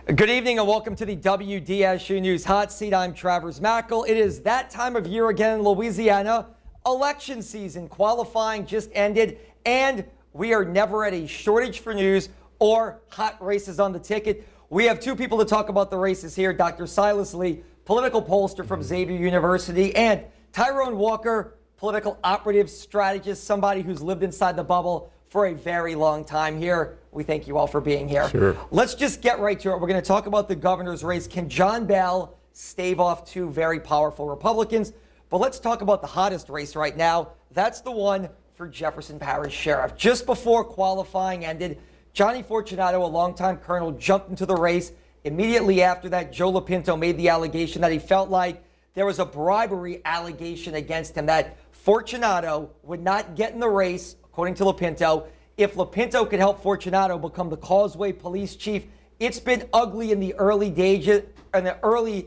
Good evening and welcome to the WDSU News Hot Seat. I'm Travers Mackel. It is that time of year again in Louisiana. Election season qualifying just ended, and we are never at a shortage for news or hot races on the ticket. We have two people to talk about the races here. Dr. Silas Lee, political pollster from Xavier University, and Tyrone Walker, political operative strategist, somebody who's lived inside the bubble for a very long time here. We thank you all for being here. Sure. Let's just get right to it. We're going to talk about the governor's race. Can John Bell stave off two very powerful Republicans? But let's talk about the hottest race right now. That's the one for Jefferson Parish Sheriff. Just before qualifying ended, Johnny Fortunato, a longtime colonel, jumped into the race. Immediately after that, Joe Lopinto made the allegation that he felt like there was a bribery allegation against him, that Fortunato would not get in the race, according to Lopinto. If Lopinto could help Fortunato become the Causeway police chief, it's been ugly in the early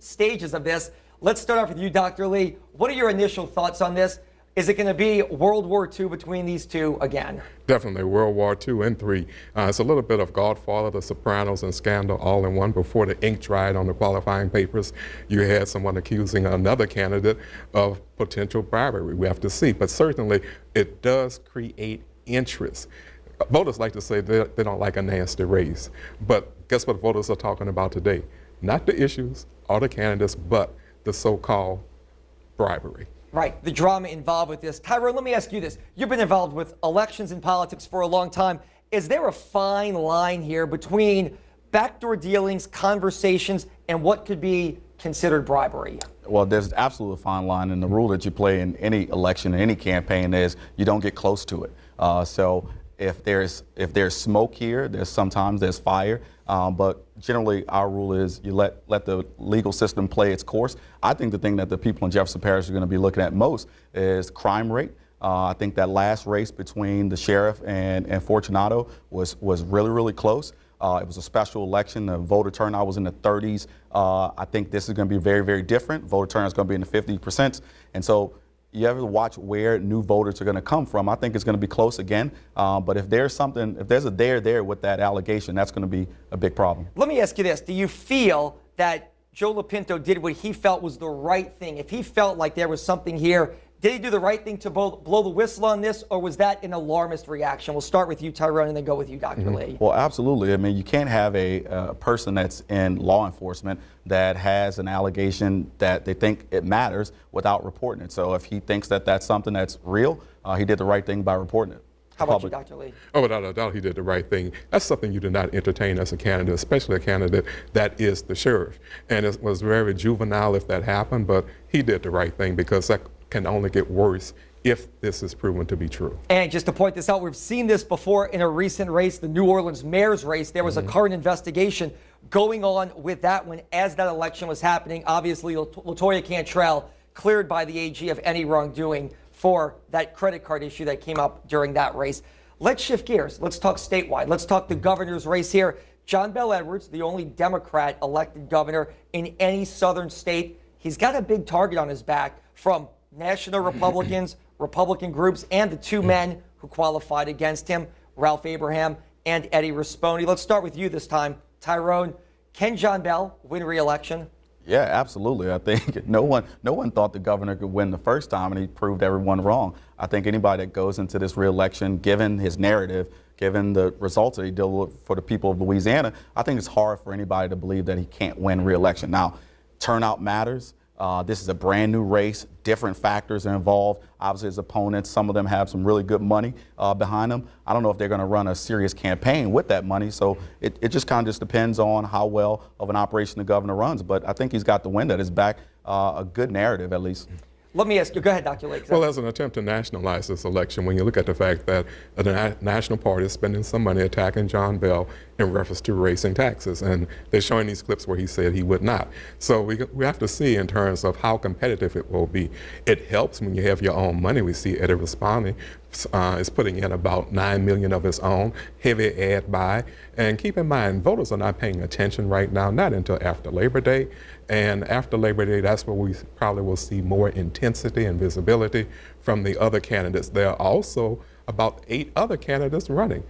stages of this. Let's start off with you, Dr. Lee. What are your initial thoughts on this? Is it going to be World War II between these two again? Definitely World War II and III. It's a little bit of Godfather, The Sopranos, and Scandal all in one. Before the ink dried on the qualifying papers, you had someone accusing another candidate of potential bribery. We have to see. But certainly it does create interest. Voters like to say they don't like a nasty race. But guess what voters are talking about today? Not the issues or the candidates, but the so-called bribery. Right, the drama involved with this. Tyrone, let me ask you this. You've been involved with elections and politics for a long time. Is there a fine line here between backdoor dealings, conversations, and what could be considered bribery? Well, there's absolutely a fine line, and the rule that you play in any election, in any campaign, is you don't get close to it. So if there's smoke here, sometimes there's fire. But generally, our rule is you let the legal system play its course. I think the thing that the people in Jefferson Parish are going to be looking at most is crime rate. I think that last race between the sheriff and Fortunato was really, really close. It was a special election. The voter turnout was in the 30s. I think this is going to be very, very different. Voter turnout is going to be in the 50%. And so you have to watch where new voters are going to come from. I think it's going to be close again. But if there's a there with that allegation, that's going to be a big problem. Let me ask you this. Do you feel that Joe Lopinto did what he felt was the right thing? If he felt like there was something here, did he do the right thing to blow the whistle on this, or was that an alarmist reaction? We'll start with you, Tyrone, and then go with you, Dr. Lee. Well, absolutely. I mean, you can't have a person that's in law enforcement that has an allegation that they think it matters without reporting it. So if he thinks that that's something that's real, he did the right thing by reporting it. How about you, Dr. Lee? Oh, without a doubt, he did the right thing. That's something you do not entertain as a candidate, especially a candidate that is the sheriff. And it was very juvenile if that happened, but he did the right thing, because that can only get worse if this is proven to be true. And just to point this out, we've seen this before in a recent race, the New Orleans mayor's race. There was a current investigation going on with that one as that election was happening. Obviously, LaToya Cantrell cleared by the AG of any wrongdoing for that credit card issue that came up during that race. Let's shift gears. Let's talk statewide. Let's talk the governor's race here. John Bel Edwards, the only Democrat elected governor in any southern state, he's got a big target on his back from national Republicans, Republican groups, and the two men who qualified against him, Ralph Abraham and Eddie Rispone. Let's start with you this time, Tyrone. Can John Bell win re-election? Yeah, absolutely. I think no one thought the governor could win the first time, and he proved everyone wrong. I think anybody that goes into this re-election, given his narrative, given the results that he delivered for the people of Louisiana, I think it's hard for anybody to believe that he can't win re-election. Now, turnout matters. This is a brand new race. Different factors are involved. Obviously, his opponents, some of them have some really good money behind them. I don't know if they're going to run a serious campaign with that money. So it just kind of just depends on how well of an operation the governor runs. But I think he's got the wind at his back, a good narrative at least. Let me ask you, go ahead, Dr. Lake. Well, as an attempt to nationalize this election, when you look at the fact that the National Party is spending some money attacking John Bell in reference to raising taxes, and they're showing these clips where he said he would not. So we have to see in terms of how competitive it will be. It helps when you have your own money. We see Eddie Rispone is putting in about $9 million of his own, heavy ad buy. And keep in mind, voters are not paying attention right now, not until after Labor Day. And after Labor Day, that's where we probably will see more intensity and visibility from the other candidates. There are also about 8 other candidates running.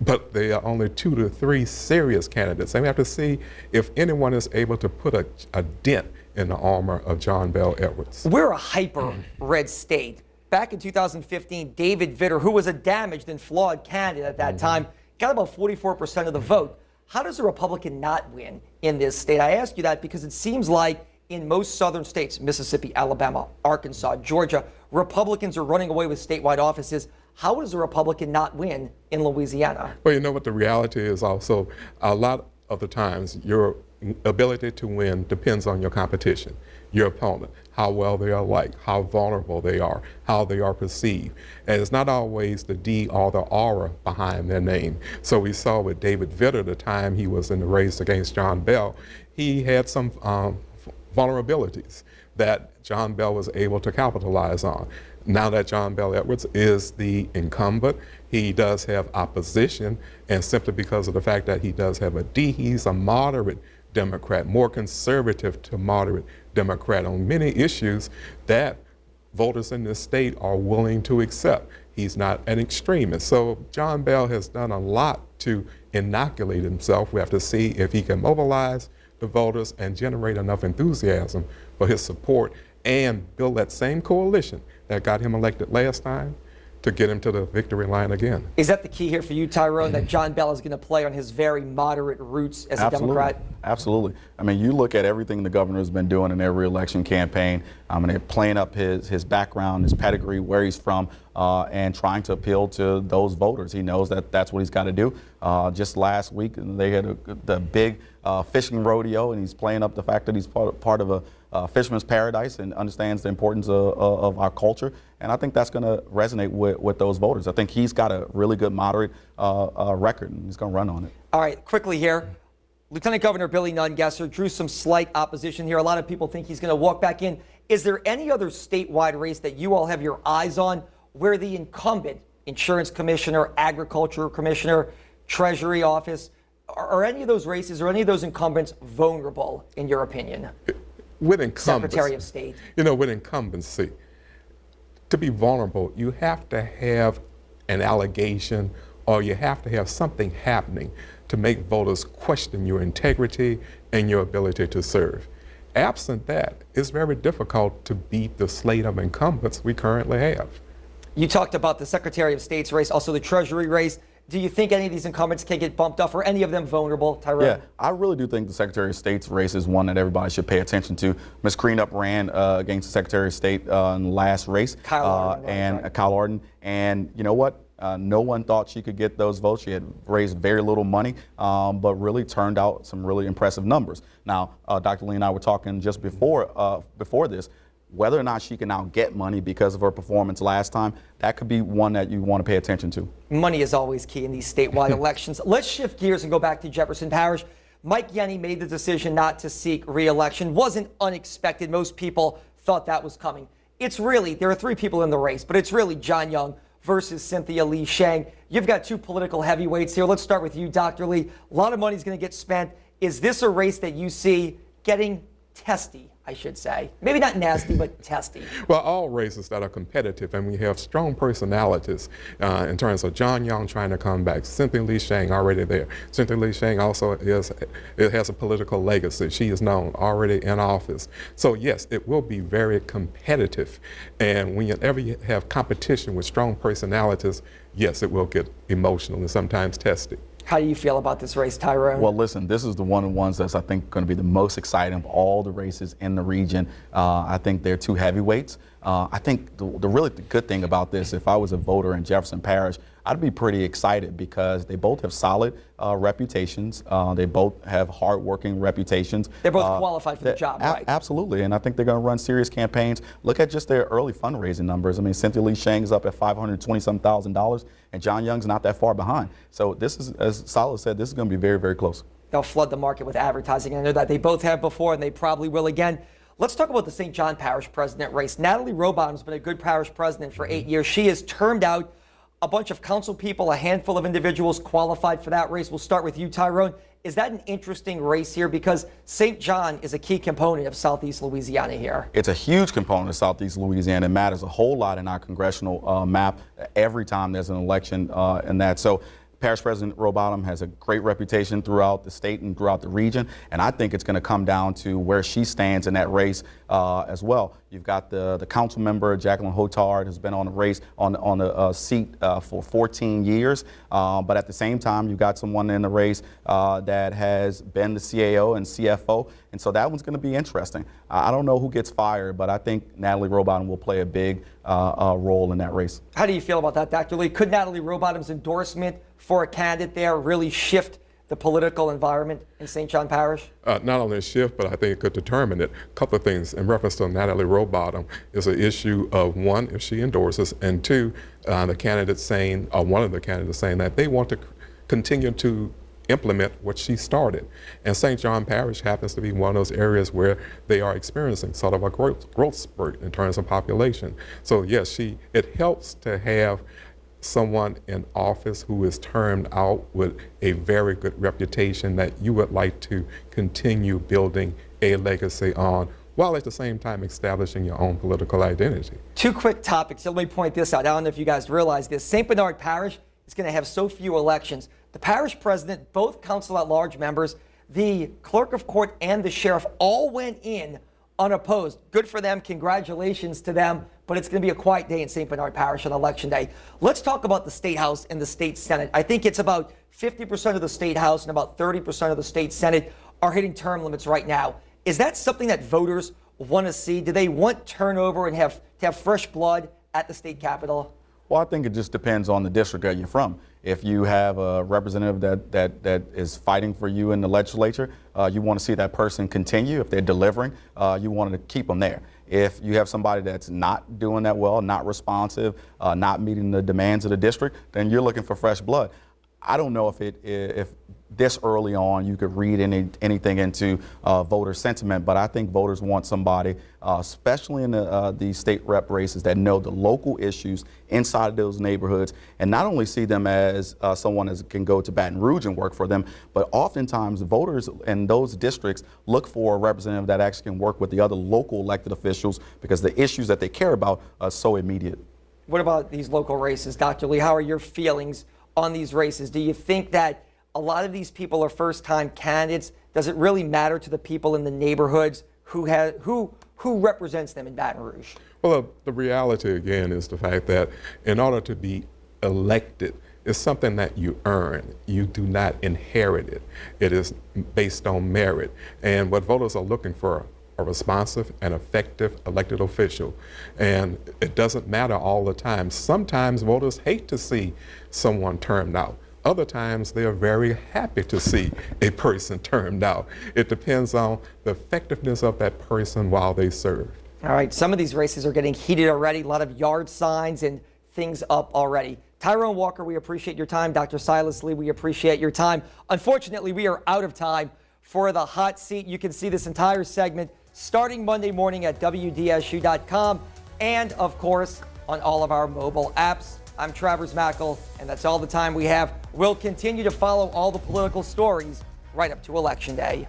but there are only 2 to 3 serious candidates. And we have to see if anyone is able to put a dent in the armor of John Bel Edwards. We're a hyper red state. Back in 2015, David Vitter, who was a damaged and flawed candidate at that time, got about 44% of the vote. How does a Republican not win in this state? I ask you that because it seems like in most southern states, Mississippi, Alabama, Arkansas, Georgia, Republicans are running away with statewide offices. How does a Republican not win in Louisiana? Well, you know what the reality is also, a lot of the times your ability to win depends on your competition, your opponent, how well they are liked, how vulnerable they are, how they are perceived. And it's not always the D or the aura behind their name. So we saw with David Vitter, the time he was in the race against John Bel, he had some vulnerabilities that John Bel was able to capitalize on. Now that John Bel Edwards is the incumbent, he does have opposition, and simply because of the fact that he does have a D, he's a moderate Democrat, more conservative to moderate Democrat on many issues that voters in this state are willing to accept. He's not an extremist. So John Bel has done a lot to inoculate himself. We have to see if he can mobilize the voters and generate enough enthusiasm for his support and build that same coalition that got him elected last time to get him to the victory line again. Is that the key here for you, Tyrone, that John Bel is going to play on his very moderate roots as a Democrat? Absolutely. I mean, you look at everything the governor has been doing in every election campaign. I mean, they're playing up his background, his pedigree, where he's from, and trying to appeal to those voters. He knows that that's what he's got to do. Just last week, they had the big fishing rodeo, and he's playing up the fact that he's part of a fisherman's paradise and understands the importance of our culture. And I think that's going to resonate with those voters. I think he's got a really good moderate record, and he's going to run on it. All right, quickly here. Lieutenant Governor Billy Nungesser drew some slight opposition here. A lot of people think he's going to walk back in. Is there any other statewide race that you all have your eyes on where the incumbent insurance commissioner, agriculture commissioner, treasury office, are any of those races or any of those incumbents vulnerable, in your opinion? With incumbents, Secretary of State. You know, with incumbency, to be vulnerable, you have to have an allegation or you have to have something happening to make voters question your integrity and your ability to serve. Absent that, it's very difficult to beat the slate of incumbents we currently have. You talked about the Secretary of State's race, also the Treasury race. Do you think any of these incumbents can get bumped up or any of them vulnerable, Tyrone? Yeah, I really do think the Secretary of State's race is one that everybody should pay attention to. Ms. Creneup ran against the Secretary of State in the last race. Kyle Arden. And you know what? No one thought she could get those votes. She had raised very little money, but really turned out some really impressive numbers. Now, Dr. Lee and I were talking just before this. Whether or not she can now get money because of her performance last time, that could be one that you want to pay attention to. Money is always key in these statewide elections. Let's shift gears and go back to Jefferson Parish. Mike Yenny made the decision not to seek re-election. Wasn't unexpected. Most people thought that was coming. It's really, there are 3 people in the race, but it's really John Young versus Cynthia Lee Shang. You've got 2 political heavyweights here. Let's start with you, Dr. Lee. A lot of money is going to get spent. Is this a race that you see getting testy, I should say? Maybe not nasty, but testy. Well, all races that are competitive, and we have strong personalities in terms of John Young trying to come back, Cynthia Lee Shang already there. Cynthia Lee Shang also has a political legacy. She is known, already in office. So yes, it will be very competitive. And whenever you have competition with strong personalities, yes, it will get emotional and sometimes testy. How do you feel about this race, Tyrone? Well, listen, this is one of the ones that's, I think, going to be the most exciting of all the races in the region. I think they're 2 heavyweights. I think the really good thing about this, if I was a voter in Jefferson Parish, I'd be pretty excited because they both have solid reputations. They both have hard-working reputations. They're both qualified for the job, right? Absolutely, and I think they're going to run serious campaigns. Look at just their early fundraising numbers. I mean, Cynthia Lee Shang is up at $520,000, and John Young's not that far behind. So this is, as Salah said, this is going to be very, very close. They'll flood the market with advertising. I know that they both have before, and they probably will again. Let's talk about the St. John Parish president race. Natalie Robottom's been a good parish president for 8 years. She has termed out a bunch of council people, a handful of individuals qualified for that race. We'll start with you, Tyrone. Is that an interesting race here? Because St. John is a key component of Southeast Louisiana here. It's a huge component of Southeast Louisiana. It matters a whole lot in our congressional map every time there's an election in that. So Parish President Rowbottom has a great reputation throughout the state and throughout the region, and I think it's going to come down to where she stands in that race as well. You've got the council member, Jacqueline Hotard, who's been on the race on the seat for 14 years, but at the same time, you've got someone in the race that has been the CAO and CFO, and so that one's going to be interesting. I don't know who gets fired, but I think Natalie Rowbottom will play a big role in that race. How do you feel about that, Dr. Lee? Could Natalie Rowbottom's endorsement for a candidate there really shift the political environment in St. John Parish? Not only a shift, but I think it could determine it. A couple of things in reference to Natalie Rowbottom is an issue of, one, if she endorses, and two, the candidate saying, or one of the candidates saying that they want to continue to implement what she started. And St. John Parish happens to be one of those areas where they are experiencing sort of a growth spurt in terms of population. So yes, it helps to have someone in office who is termed out with a very good reputation that you would like to continue building a legacy on, while at the same time establishing your own political identity. Two quick topics. Let me point this out. I don't know if you guys realize this. St. Bernard Parish is going to have so few elections. The parish president, both council at large members, the clerk of court, and the sheriff all went in unopposed. Good for them. Congratulations to them. But it's going to be a quiet day in St. Bernard Parish on Election Day. Let's talk about the State House and the State Senate. I think it's about 50% of the State House and about 30% of the State Senate are hitting term limits right now. Is that something that voters want to see? Do they want turnover and to have fresh blood at the state capitol? Well, I think it just depends on the district that you're from. If you have a representative that is fighting for you in the legislature, you want to see that person continue. If they're delivering, you want to keep them there. If you have somebody that's not doing that well, not responsive, not meeting the demands of the district, then you're looking for fresh blood. I don't know if this early on you could read anything into voter sentiment, but I think voters want somebody, especially in the state rep races, that know the local issues inside of those neighborhoods, and not only see them as someone that can go to Baton Rouge and work for them, but oftentimes voters in those districts look for a representative that actually can work with the other local elected officials, because the issues that they care about are so immediate. What about these local races, Dr. Lee? How are your feelings on these races? Do you think that a lot of these people are first-time candidates? Does it really matter to the people in the neighborhoods who represents them in Baton Rouge? Well, the reality again is the fact that in order to be elected, it's something that you earn. You do not inherit it. It is based on merit. And what voters are looking for, a responsive and effective elected official. And it doesn't matter all the time. Sometimes voters hate to see someone termed out. Other times they are very happy to see a person termed out. It depends on the effectiveness of that person while they serve. All right, some of these races are getting heated already. A lot of yard signs and things up already. Tyrone Walker, we appreciate your time. Dr. Silas Lee, we appreciate your time. Unfortunately, we are out of time for the hot seat. You can see this entire segment starting Monday morning at WDSU.com and, of course, on all of our mobile apps. I'm Travers Mackel, and that's all the time we have. We'll continue to follow all the political stories right up to Election Day.